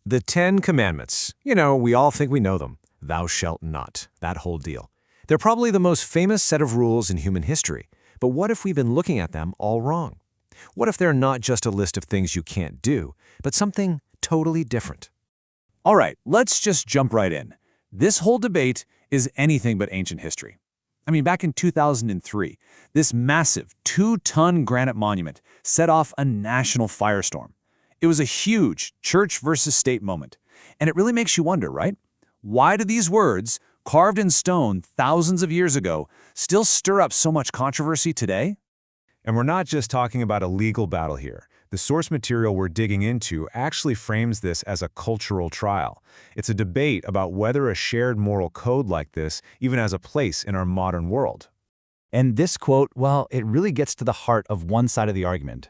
The Ten Commandments. You know, we all think we know them. Thou shalt not. That whole deal. They're probably the most famous set of rules in human history. But what if we've been looking at them all wrong? What if they're not just a list of things you can't do, but something totally different? All right, let's just jump right in. This whole debate is anything but ancient history. I mean, back in 2003, this massive 2-ton granite monument set off a national firestorm. It was a huge church versus state moment. And it really makes you wonder, right? Why do these words, carved in stone thousands of years ago, still stir up so much controversy today? And we're not just talking about a legal battle here. The source material we're digging into actually frames this as a cultural trial. It's a debate about whether a shared moral code like this even has a place in our modern world. And this quote, well, it really gets to the heart of one side of the argument.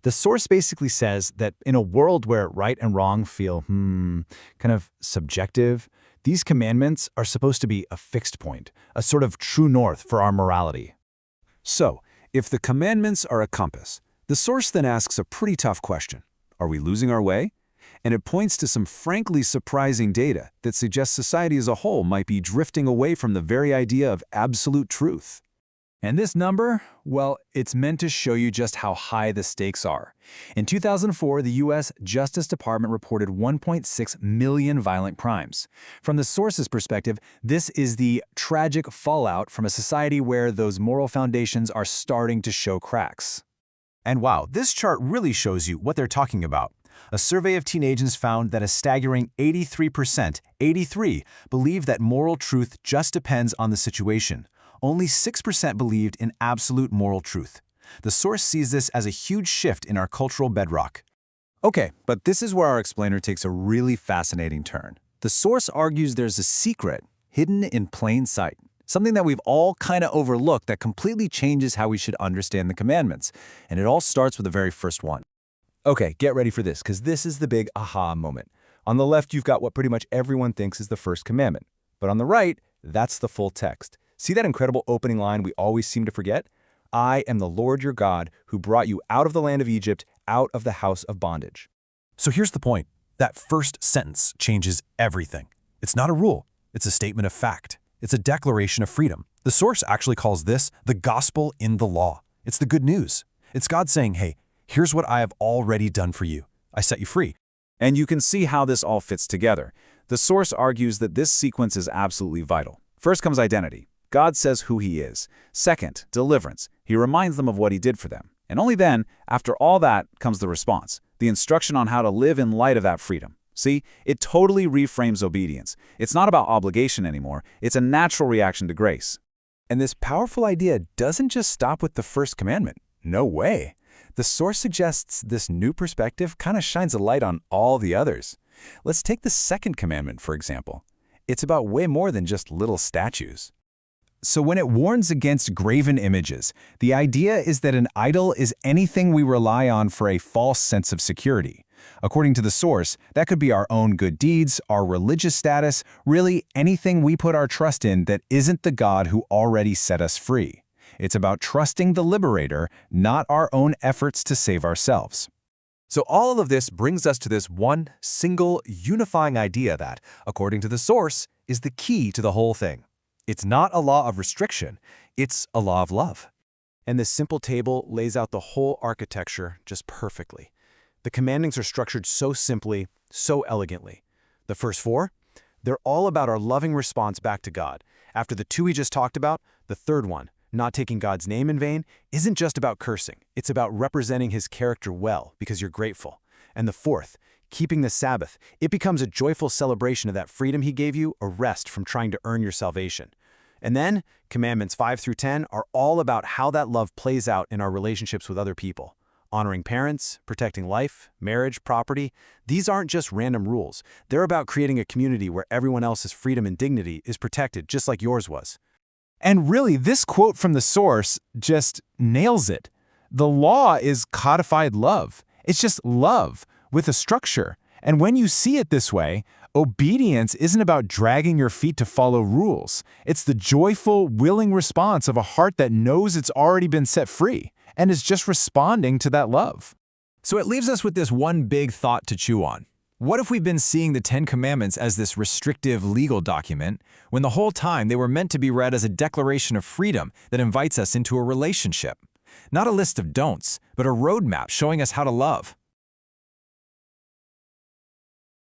The source basically says that in a world where right and wrong feel, kind of subjective, these commandments are supposed to be a fixed point, a sort of true north for our morality. So, if the commandments are a compass, the source then asks a pretty tough question. Are we losing our way? And it points to some frankly surprising data that suggests society as a whole might be drifting away from the very idea of absolute truth. And this number, well, it's meant to show you just how high the stakes are. In 2004, the U.S. Justice Department reported 1.6 million violent crimes. From the source's perspective, this is the tragic fallout from a society where those moral foundations are starting to show cracks. And wow, this chart really shows you what they're talking about. A survey of teenagers found that a staggering 83%, 83, believe that moral truth just depends on the situation. Only 6% believed in absolute moral truth. The source sees this as a huge shift in our cultural bedrock. Okay, but this is where our explainer takes a really fascinating turn. The source argues there's a secret hidden in plain sight, something that we've all kind of overlooked that completely changes how we should understand the commandments. And it all starts with the very first one. Okay, get ready for this, because this is the big aha moment. On the left, you've got what pretty much everyone thinks is the first commandment. But on the right, that's the full text. See that incredible opening line we always seem to forget? I am the Lord your God who brought you out of the land of Egypt, out of the house of bondage. So here's the point. That first sentence changes everything. It's not a rule. It's a statement of fact. It's a declaration of freedom. The source actually calls this the gospel in the law. It's the good news. It's God saying, hey, here's what I have already done for you. I set you free. And you can see how this all fits together. The source argues that this sequence is absolutely vital. First comes identity. God says who he is. Second, deliverance. He reminds them of what he did for them. And only then, after all that, comes the response, the instruction on how to live in light of that freedom. See, it totally reframes obedience. It's not about obligation anymore. It's a natural reaction to grace. And this powerful idea doesn't just stop with the first commandment. No way. The source suggests this new perspective kind of shines a light on all the others. Let's take the second commandment, for example. It's about way more than just little statues. So when it warns against graven images, the idea is that an idol is anything we rely on for a false sense of security. According to the source, that could be our own good deeds, our religious status, really anything we put our trust in that isn't the God who already set us free. It's about trusting the liberator, not our own efforts to save ourselves. So all of this brings us to this one single unifying idea that, according to the source, is the key to the whole thing. It's not a law of restriction, it's a law of love. And this simple table lays out the whole architecture just perfectly. The commandments are structured so simply, so elegantly. The first 4, they're all about our loving response back to God. After the 2 we just talked about, the third one, not taking God's name in vain, isn't just about cursing. It's about representing his character well because you're grateful. And the 4th, keeping the Sabbath, it becomes a joyful celebration of that freedom he gave you, a rest from trying to earn your salvation. And then, commandments 5 through 10 are all about how that love plays out in our relationships with other people. Honoring parents, protecting life, marriage, property, these aren't just random rules. They're about creating a community where everyone else's freedom and dignity is protected just like yours was. And really, this quote from the source just nails it. The law is codified love. It's just love with a structure. And when you see it this way, obedience isn't about dragging your feet to follow rules. It's the joyful, willing response of a heart that knows it's already been set free and is just responding to that love. So it leaves us with this one big thought to chew on. What if we've been seeing the Ten Commandments as this restrictive legal document, when the whole time they were meant to be read as a declaration of freedom that invites us into a relationship? Not a list of don'ts, but a roadmap showing us how to love.